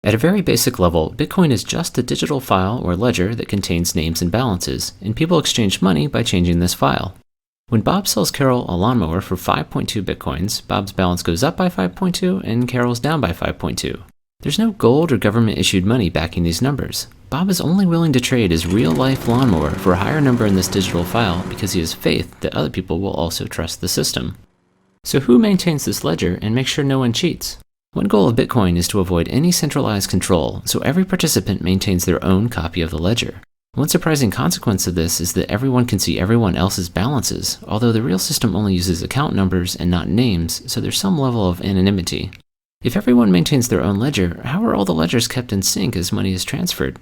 At a very basic level, Bitcoin is just a digital file or ledger that contains names and balances, and people exchange money by changing this file. When Bob sells Carol a lawnmower for 5.2 Bitcoins, Bob's balance goes up by 5.2 and Carol's down by 5.2. There's no gold or government-issued money backing these numbers. Bob is only willing to trade his real-life lawnmower for a higher number in this digital file because he has faith that other people will also trust the system. So who maintains this ledger and makes sure no one cheats? One goal of Bitcoin is to avoid any centralized control, so every participant maintains their own copy of the ledger. One surprising consequence of this is that everyone can see everyone else's balances, although the real system only uses account numbers and not names, so there's some level of anonymity. If everyone maintains their own ledger, how are all the ledgers kept in sync as money is transferred?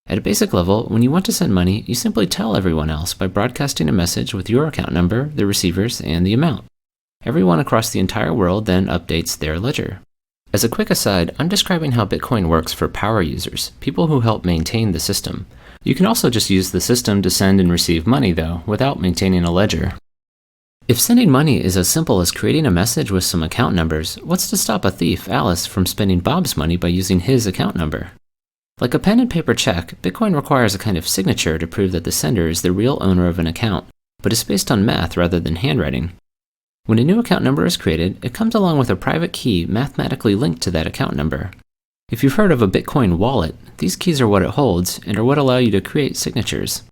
At a basic level, when you want to send money, you simply tell everyone else by broadcasting a message with your account number, the receivers, and the amount. Everyone across the entire world then updates their ledger. As a quick aside, I'm describing how Bitcoin works for power users, people who help maintain the system. You can also just use the system to send and receive money, though, without maintaining a ledger. If sending money is as simple as creating a message with some account numbers, what's to stop a thief, Alice, from spending Bob's money by using his account number? Like a pen and paper check, Bitcoin requires a kind of signature to prove that the sender is the real owner of an account, but is based on math rather than handwriting. When a new account number is created, it comes along with a private key mathematically linked to that account number. If you've heard of a Bitcoin wallet, these keys are what it holds and are what allow you to create signatures.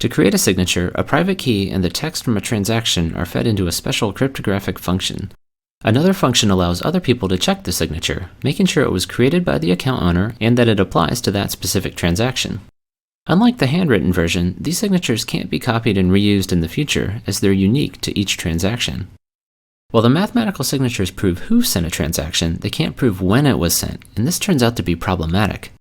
To create a signature, a private key and the text from a transaction are fed into a special cryptographic function. Another function allows other people to check the signature, making sure it was created by the account owner and that it applies to that specific transaction. Unlike the handwritten version, these signatures can't be copied and reused in the future, as they're unique to each transaction. While the mathematical signatures prove who sent a transaction, they can't prove when it was sent, and this turns out to be problematic.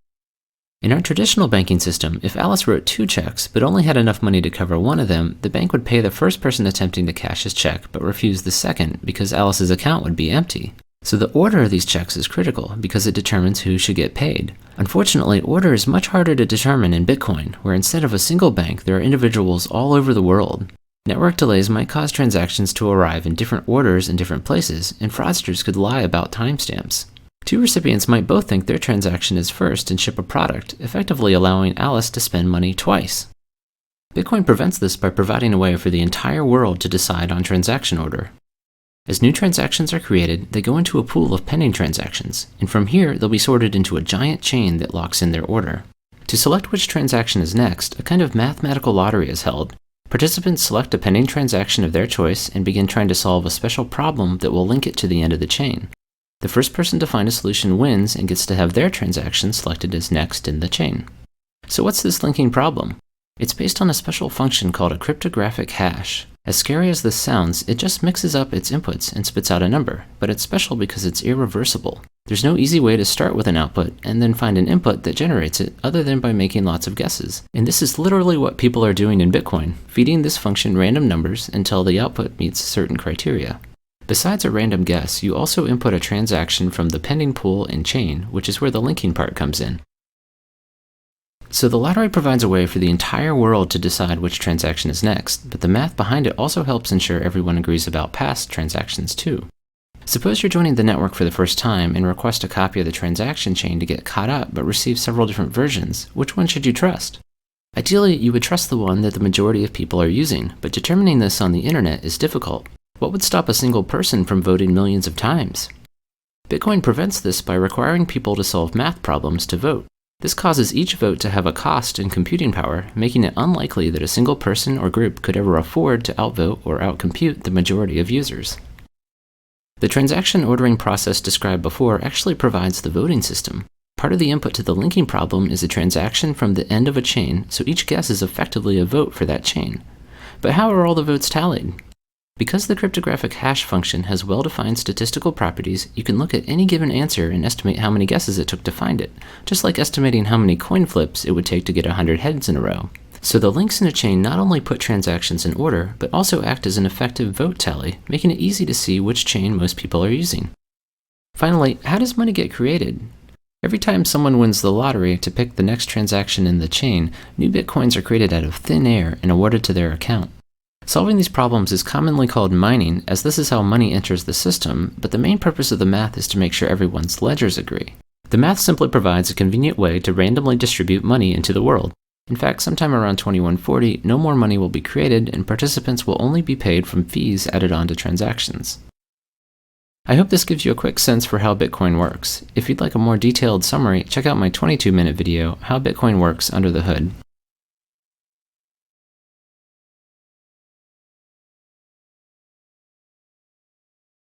In our traditional banking system, if Alice wrote 2 checks but only had enough money to cover one of them, the bank would pay the first person attempting to cash his check but refuse the second because Alice's account would be empty. So the order of these checks is critical because it determines who should get paid. Unfortunately, order is much harder to determine in Bitcoin, where instead of a single bank, there are individuals all over the world. Network delays might cause transactions to arrive in different orders in different places, and fraudsters could lie about timestamps. 2 recipients might both think their transaction is first and ship a product, effectively allowing Alice to spend money twice. Bitcoin prevents this by providing a way for the entire world to decide on transaction order. As new transactions are created, they go into a pool of pending transactions, and from here they'll be sorted into a giant chain that locks in their order. To select which transaction is next, a kind of mathematical lottery is held. Participants select a pending transaction of their choice and begin trying to solve a special problem that will link it to the end of the chain. The first person to find a solution wins and gets to have their transaction selected as next in the chain. So what's this linking problem? It's based on a special function called a cryptographic hash. As scary as this sounds, it just mixes up its inputs and spits out a number, but it's special because it's irreversible. There's no easy way to start with an output and then find an input that generates it other than by making lots of guesses. And this is literally what people are doing in Bitcoin, feeding this function random numbers until the output meets certain criteria. Besides a random guess, you also input a transaction from the pending pool and chain, which is where the linking part comes in. So the lottery provides a way for the entire world to decide which transaction is next, but the math behind it also helps ensure everyone agrees about past transactions too. Suppose you're joining the network for the first time and request a copy of the transaction chain to get caught up but receive several different versions. Which one should you trust? Ideally, you would trust the one that the majority of people are using, but determining this on the internet is difficult. What would stop a single person from voting millions of times? Bitcoin prevents this by requiring people to solve math problems to vote. This causes each vote to have a cost in computing power, making it unlikely that a single person or group could ever afford to outvote or outcompute the majority of users. The transaction ordering process described before actually provides the voting system. Part of the input to the linking problem is a transaction from the end of a chain, so each guess is effectively a vote for that chain. But how are all the votes tallied? Because the cryptographic hash function has well-defined statistical properties, you can look at any given answer and estimate how many guesses it took to find it, just like estimating how many coin flips it would take to get 100 heads in a row. So the links in a chain not only put transactions in order, but also act as an effective vote tally, making it easy to see which chain most people are using. Finally, how does money get created? Every time someone wins the lottery to pick the next transaction in the chain, new bitcoins are created out of thin air and awarded to their account. Solving these problems is commonly called mining, as this is how money enters the system, but the main purpose of the math is to make sure everyone's ledgers agree. The math simply provides a convenient way to randomly distribute money into the world. In fact, sometime around 2140, no more money will be created and participants will only be paid from fees added on to transactions. I hope this gives you a quick sense for how Bitcoin works. If you'd like a more detailed summary, check out my 22-minute video, How Bitcoin Works Under the Hood.